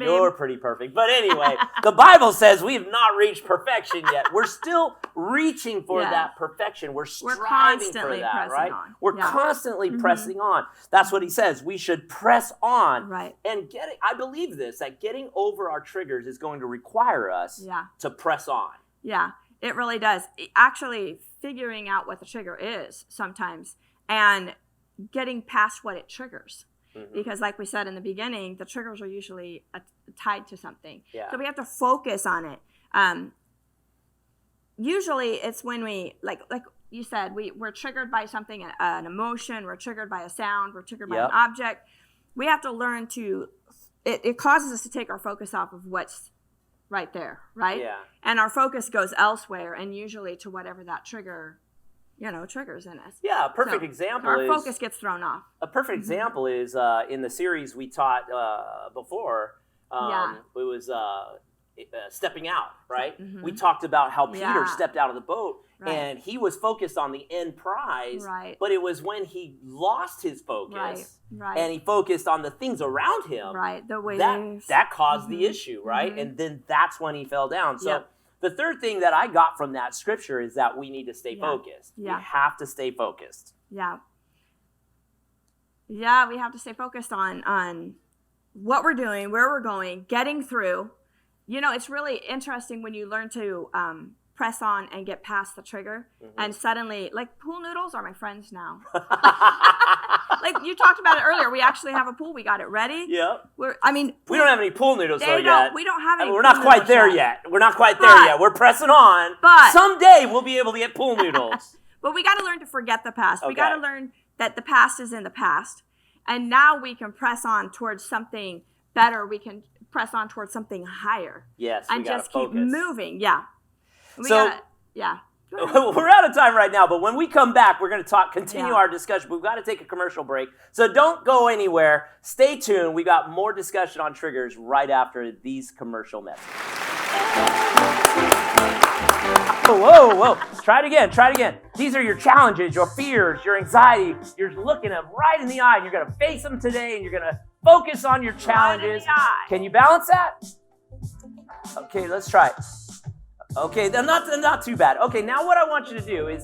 You're pretty perfect. But anyway, the Bible says we have not reached perfection yet. We're still reaching for that perfection. We're striving for that, right? We're constantly pressing on. That's what he says. We should press on. And I believe this, that getting over our triggers is going to require us to press on. Yeah, it really does. Actually, figuring out what the trigger is sometimes and getting past what it triggers. Because like we said in the beginning, the triggers are usually tied to something. So we have to focus on it. Usually it's when we, like you said, we're triggered by something, an emotion, we're triggered by a sound, we're triggered by an object. We have to learn to, it causes us to take our focus off of what's right there, right? And our focus goes elsewhere and usually to whatever that trigger triggers in us. Yeah, a perfect example our focus gets thrown off. A perfect example is in the series we taught before. It was stepping out, right? We talked about how Peter stepped out of the boat and he was focused on the end prize, but it was when he lost his focus and he focused on the things around him that caused the issue, right? And then that's when he fell down. So the third thing that I got from that scripture is that we need to stay focused. We have to stay focused. Yeah, we have to stay focused on what we're doing, where we're going, getting through. It's really interesting when you learn to press on and get past the trigger and suddenly, like, pool noodles are my friends now. Like you talked about it earlier, we actually have a pool. We got it ready. We don't have any pool noodles yet. We don't have any. We're not quite there yet. We're not quite there yet. We're pressing on. But someday we'll be able to get pool noodles. But we got to learn to forget the past. We got to learn that the past is in the past, And now we can press on towards something better. We can press on towards something higher. Yes, and we gotta just keep focus. moving. Yeah. Yeah. We're out of time right now, but when we come back, we're going to continue our discussion. We've got to take a commercial break, so don't go anywhere. Stay tuned. We got more discussion on triggers right after these commercial messages. Whoa. Try it again. These are your challenges, your fears, your anxiety. You're looking them right in the eye, and you're going to face them today, and you're going to focus on your challenges. Can you balance that? Okay, let's try it. Okay, not too bad. Okay, now what I want you to do is...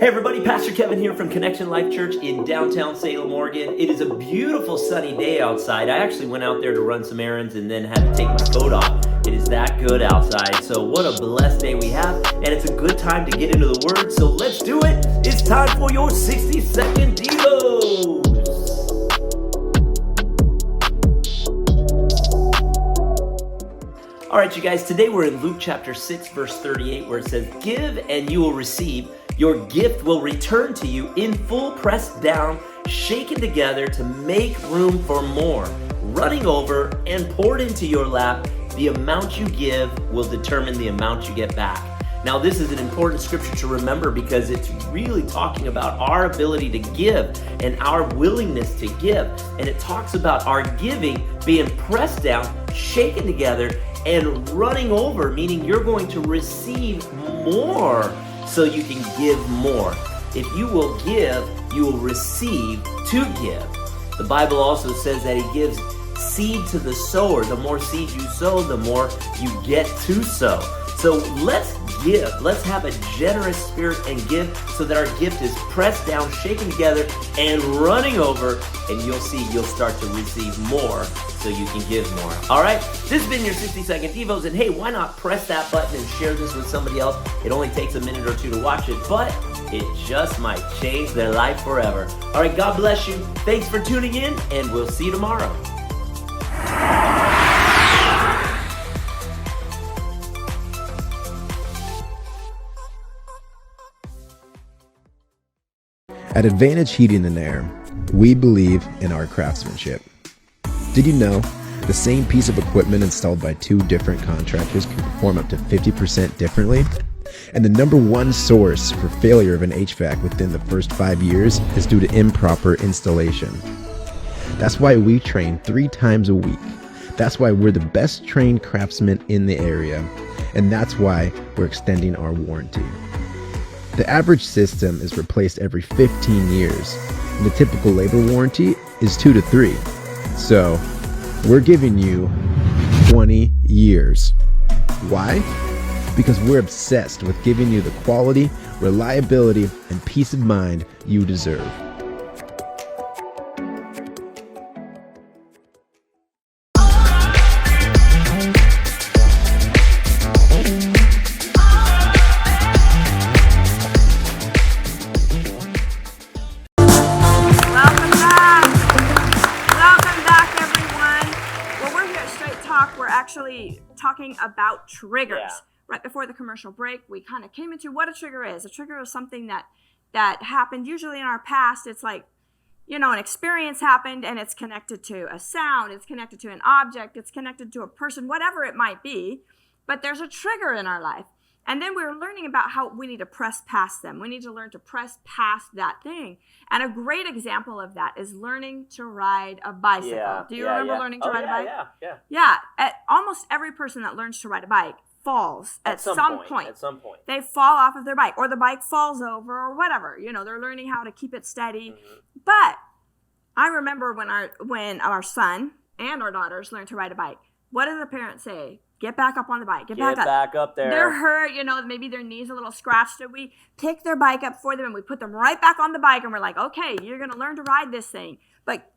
Hey everybody, Pastor Kevin here from Connection Life Church in downtown Salem, Oregon. It is a beautiful sunny day outside. I actually went out there to run some errands and then had to take my coat off. It is that good outside. So what a blessed day we have, and it's a good time to get into the Word. So let's do it. It's time for your 60-second Devos. All right, you guys, today we're in Luke chapter 6, verse 38, where it says, "Give and you will receive. Your gift will return to you in full, pressed down, shaken together to make room for more, running over and poured into your lap. The amount you give will determine the amount you get back." Now, this is an important scripture to remember because it's really talking about our ability to give and our willingness to give. And it talks about our giving being pressed down, shaken together, and running over, meaning you're going to receive more so you can give more. If you will give, you will receive to give. The Bible also says that He gives seed to the sower. The more seed you sow, the more you get to sow. So let's give. Let's have a generous spirit and give so that our gift is pressed down, shaken together, and running over, and you'll start to receive more so you can give more. All right, this has been your 60-second Devos, and hey, why not press that button and share this with somebody else? It only takes a minute or two to watch it, but it just might change their life forever. All right, God bless you. Thanks for tuning in, and we'll see you tomorrow. At Advantage Heating and Air, we believe in our craftsmanship. Did you know the same piece of equipment installed by two different contractors can perform up to 50% differently? And the number one source for failure of an HVAC within the first 5 years is due to improper installation. That's why we train 3 times a week. That's why we're the best trained craftsmen in the area. And that's why we're extending our warranty. The average system is replaced every 15 years, and the typical labor warranty is 2 to 3. So, we're giving you 20 years. Why? Because we're obsessed with giving you the quality, reliability, and peace of mind you deserve. Talking about triggers. Right before the commercial break, we kind of came into what a trigger is. A trigger is something that happened usually in our past. It's like, an experience happened and it's connected to a sound, it's connected to an object, it's connected to a person, whatever it might be, but there's a trigger in our life. And then we were learning about how we need to press past them. We need to learn to press past that thing. And a great example of that is learning to ride a bicycle. Do you remember learning to ride a bike? Yeah. Almost every person that learns to ride a bike falls at some point. At some point. They fall off of their bike, or the bike falls over, or whatever. They're learning how to keep it steady. Mm-hmm. But I remember when our son and our daughters learned to ride a bike, what did the parents say? Get back up on the bike. Get back up there. They're hurt, maybe their knee's a little scratched. So we pick their bike up for them and we put them right back on the bike and we're like, okay, you're going to learn to ride this thing. But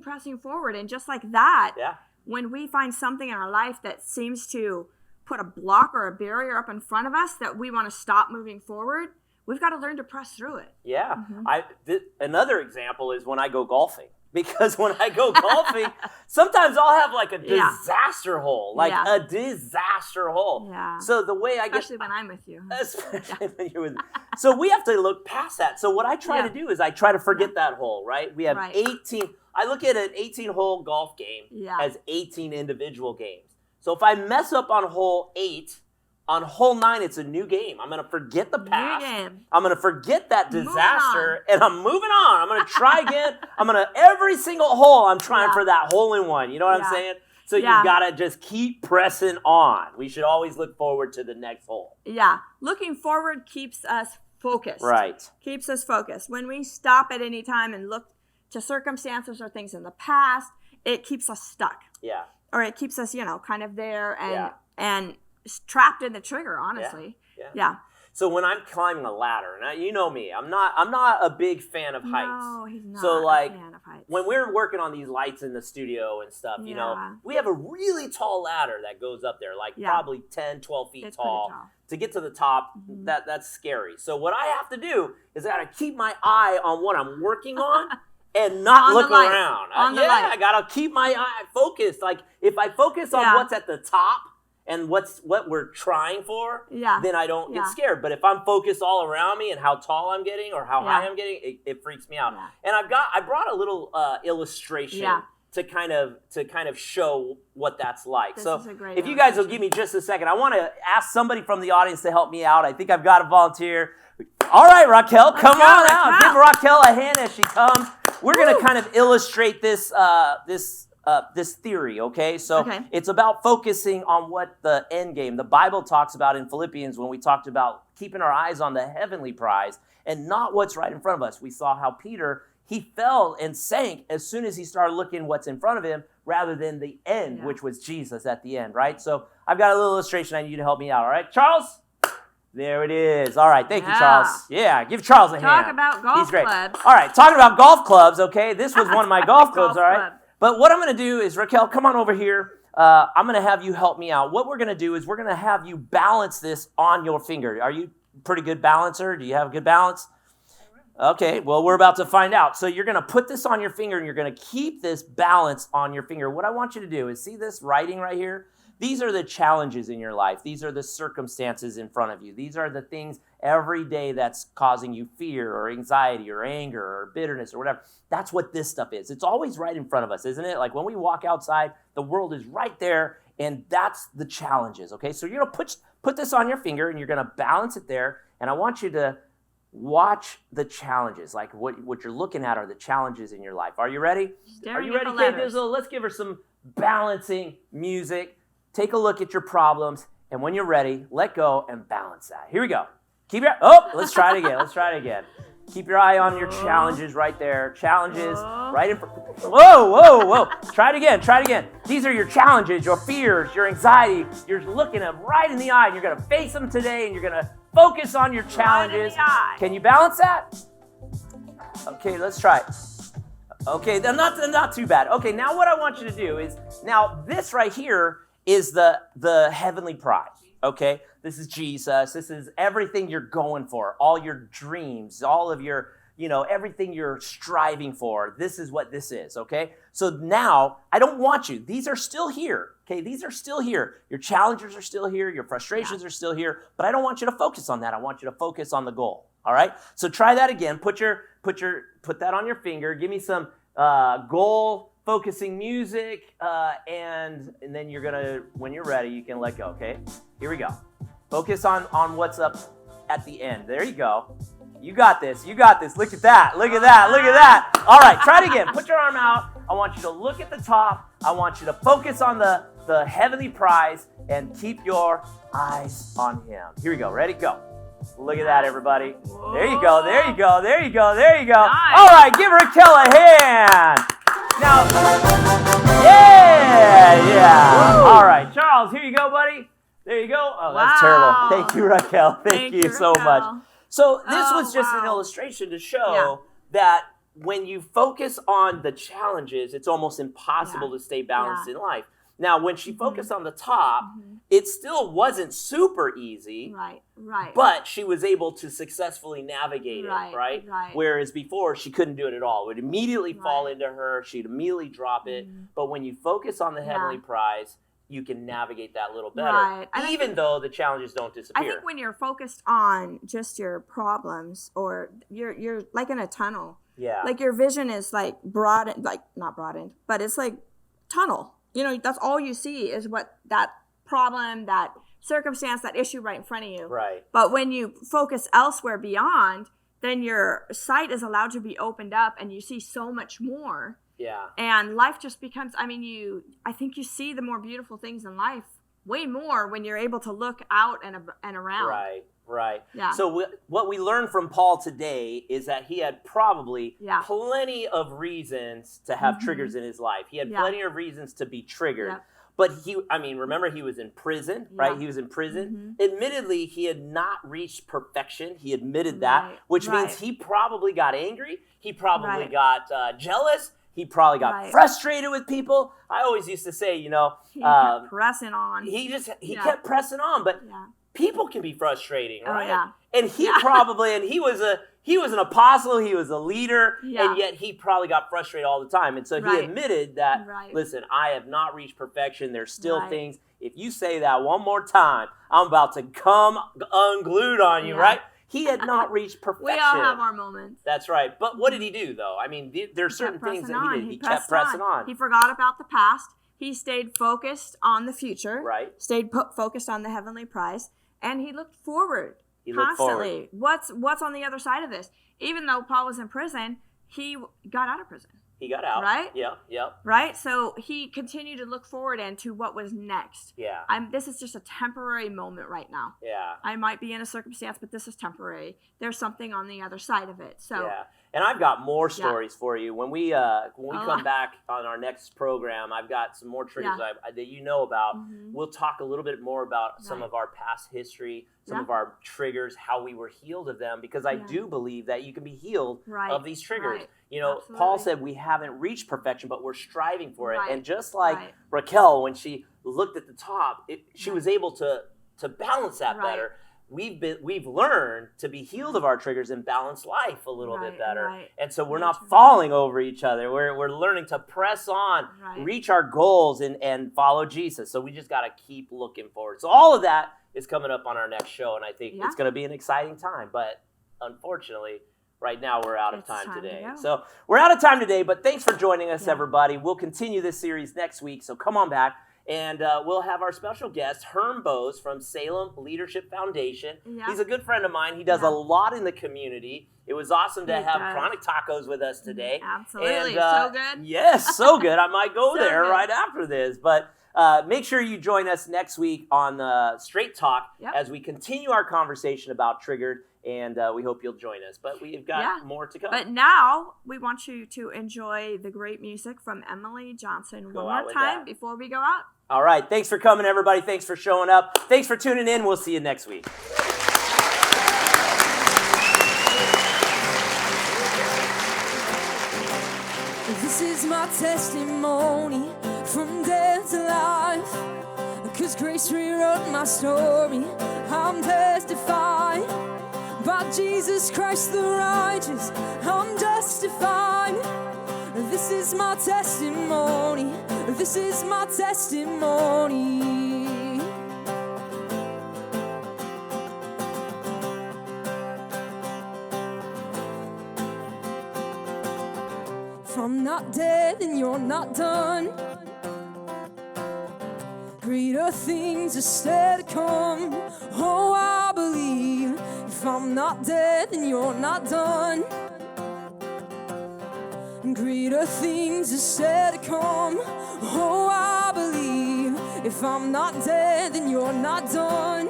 pressing forward. And just like that, when we find something in our life that seems to put a block or a barrier up in front of us that we want to stop moving forward, we've got to learn to press through it. Yeah. Mm-hmm. Another example is when I go golfing. because when I go golfing, sometimes I'll have like a disaster hole, a disaster hole. Yeah. So the way I get, especially when I'm with you. Especially when you're with me. So we have to look past that. So what I try to do is I try to forget that hole, right? We have 18. I look at an 18-hole golf game as 18 individual games. So if I mess up on hole 8, on hole 9, it's a new game. I'm going to forget the past. I'm going to forget that disaster, and I'm moving on. I'm going to try again. Every single hole, I'm trying for that hole-in-one. You know what I'm saying? So you've got to just keep pressing on. We should always look forward to the next hole. Yeah. Looking forward keeps us focused. Right. Keeps us focused. When we stop at any time and look to circumstances or things in the past, it keeps us stuck. Yeah. Or it keeps us, kind of there and trapped in the trigger, honestly. Yeah. So when I'm climbing a ladder, now you know me, I'm not a big fan of heights. No, he's not so a fan of heights. When we're working on these lights in the studio and stuff, we have a really tall ladder that goes up there, probably 10, 12 feet tall. To get to the top, that's scary. So what I have to do is I got to keep my eye on what I'm working on and not look around. I got to keep my eye focused. Like if I focus on what's at the top, and what we're trying for, then I don't get scared. But if I'm focused all around me and how tall I'm getting or how high I'm getting, it freaks me out. And I brought a little illustration to kind of show what that's like. So if you guys will give me just a second, I want to ask somebody from the audience to help me out. I think I've got a volunteer. All right, Raquel, come on out. Give Raquel a hand as she comes. We're going to kind of illustrate this this theory, okay? So it's about focusing on what the end game, the Bible talks about in Philippians when we talked about keeping our eyes on the heavenly prize and not what's right in front of us. We saw how Peter, he fell and sank as soon as he started looking what's in front of him rather than the end, which was Jesus at the end, right? So I've got a little illustration I need you to help me out, all right? Charles? There it is. All right, thank you, Charles. Yeah, give Charles a hand. Talk about golf He's great. clubs. All right, talking about golf clubs, okay? This was one of my golf clubs, all right? But what I'm going to do is, Raquel, come on over here. I'm going to have you help me out. What we're going to do is we're going to have you balance this on your finger. Are you a pretty good balancer? Do you have good balance? Okay, well, we're about to find out. So you're going to put this on your finger, and you're going to keep this balance on your finger. What I want you to do is see this writing right here? These are the challenges in your life. These are the circumstances in front of you. These are the things every day that's causing you fear or anxiety or anger or bitterness or whatever. That's what this stuff is. It's always right in front of us, isn't it? Like when we walk outside, the world is right there, and that's the challenges, okay? So you're going to put this on your finger, and you're going to balance it there, and I want you to watch the challenges. Like what you're looking at are the challenges in your life. Are you ready? Are you ready, Kate Dizzle? Let's give her some balancing music. Take a look at your problems, and when you're ready, let go and balance that. Here we go. Let's try it again. Let's try it again. Keep your eye on your challenges right there. Challenges right in front. Whoa. Try it again. These are your challenges, your fears, your anxiety. You're looking them right in the eye, and you're going to face them today, and you're going to focus on your challenges. Can you balance that? Okay, let's try it. Okay, not too bad. Okay, now what I want you to do is, now this right here is the heavenly prize, okay? This is Jesus. This is everything you're going for, all your dreams, all of your, everything you're striving for. This is what this is, okay? So now, I don't want you. These are still here, okay? These are still here. Your challenges are still here. Your frustrations are still here. But I don't want you to focus on that. I want you to focus on the goal, all right? So try that again. Put that on your finger. Give me some goal focusing music, and then you're gonna, when you're ready, you can let go, okay? Here we go. Focus on what's up at the end. There you go. You got this. Look at that. All right, try it again. Put your arm out. I want you to look at the top. I want you to focus on the heavenly prize and keep your eyes on him. Here we go. Ready? Go. Look at that, everybody. There you go. Nice. All right, give Raquel a hand. Now, yeah. All right, Charles, here you go, buddy. There you go. Oh, that's terrible. Thank you, Raquel. Thank you so much. So this was just an illustration to show that when you focus on the challenges, it's almost impossible to stay balanced in life. Now, when she focused on the top, it still wasn't super easy. Right. But she was able to successfully navigate it, right? Whereas before, she couldn't do it at all. It would immediately fall into her. She'd immediately drop it. But when you focus on the heavenly prize, you can navigate that a little better, even though the challenges don't disappear. I think when you're focused on just your problems, or you're like in a tunnel. Yeah. Like your vision is like broadened, like not broadened, but it's like tunnel. You know, that's all you see is what that problem, that circumstance, that issue right in front of you. Right. But when you focus elsewhere beyond, then your sight is allowed to be opened up and you see so much more. Yeah. And life just becomes, I think you see the more beautiful things in life way more when you're able to look out and around. Right. Yeah. So what we learned from Paul today is that he had probably plenty of reasons to have triggers in his life. He had plenty of reasons to be triggered. Yep. But remember he was in prison, right? He was in prison. Admittedly, he had not reached perfection. He admitted that, which means he probably got angry. He probably got jealous. He probably got frustrated with people. I always used to say, he kept pressing on. He kept pressing on, but people can be frustrating, right? Oh, yeah. And he probably, and he was an apostle, he was a leader, and yet he probably got frustrated all the time. And so he admitted that, listen, I have not reached perfection. There's still things. If you say that one more time, I'm about to come unglued on you, right? He had not reached perfection. We all have our moments. That's right. But what did he do, though? I mean, there's certain things that he did. He kept pressing on. He forgot about the past. He stayed focused on the future. Right. Stayed focused on the heavenly prize. And he looked forward constantly. What's on the other side of this? Even though Paul was in prison, he got out of prison. He got out. Right? Yep. Right? So he continued to look forward into what was next. Yeah. This is just a temporary moment right now. Yeah. I might be in a circumstance, but this is temporary. There's something on the other side of it. So yeah. And I've got more stories for you. When we come back on our next program, I've got some more triggers that you know about. We'll talk a little bit more about some of our past history, some of our triggers, how we were healed of them, because I do believe that you can be healed of these triggers. Right. You know, Absolutely. Paul said we haven't reached perfection, but we're striving for it. And just like Raquel, when she looked at the top, she was able to balance that better. We've learned to be healed of our triggers and balance life a little bit better. And so we're not falling over each other. We're learning to press on, reach our goals, and follow Jesus. So we just got to keep looking forward. So all of that is coming up on our next show, and I think it's going to be an exciting time. But unfortunately, right now we're out of time today. So we're out of time today, but thanks for joining us, everybody. We'll continue this series next week, so come on back. And we'll have our special guest, Herm Bose from Salem Leadership Foundation. Yeah. He's a good friend of mine. He does a lot in the community. It was awesome to have Chronic Tacos with us today. Absolutely. So good. Yes, so good. I might go there right after this. But make sure you join us next week on Straight Talk as we continue our conversation about Triggered. And we hope you'll join us. But we've got more to come. But now we want you to enjoy the great music from Emily Johnson one more time before we go out. All right. Thanks for coming, everybody. Thanks for showing up. Thanks for tuning in. We'll see you next week. This is my testimony from death to life. 'Cause grace rewrote my story. I'm testifying by Jesus Christ the righteous. I'm justified. This is my testimony. This is my testimony. If I'm not dead, then you're not done. Greater things are still to come. Oh, I believe. If I'm not dead, then you're not done. Greater things are still to come. Oh, I believe. If I'm not dead, then you're not done.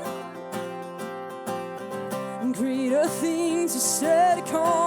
Greater things are still to come.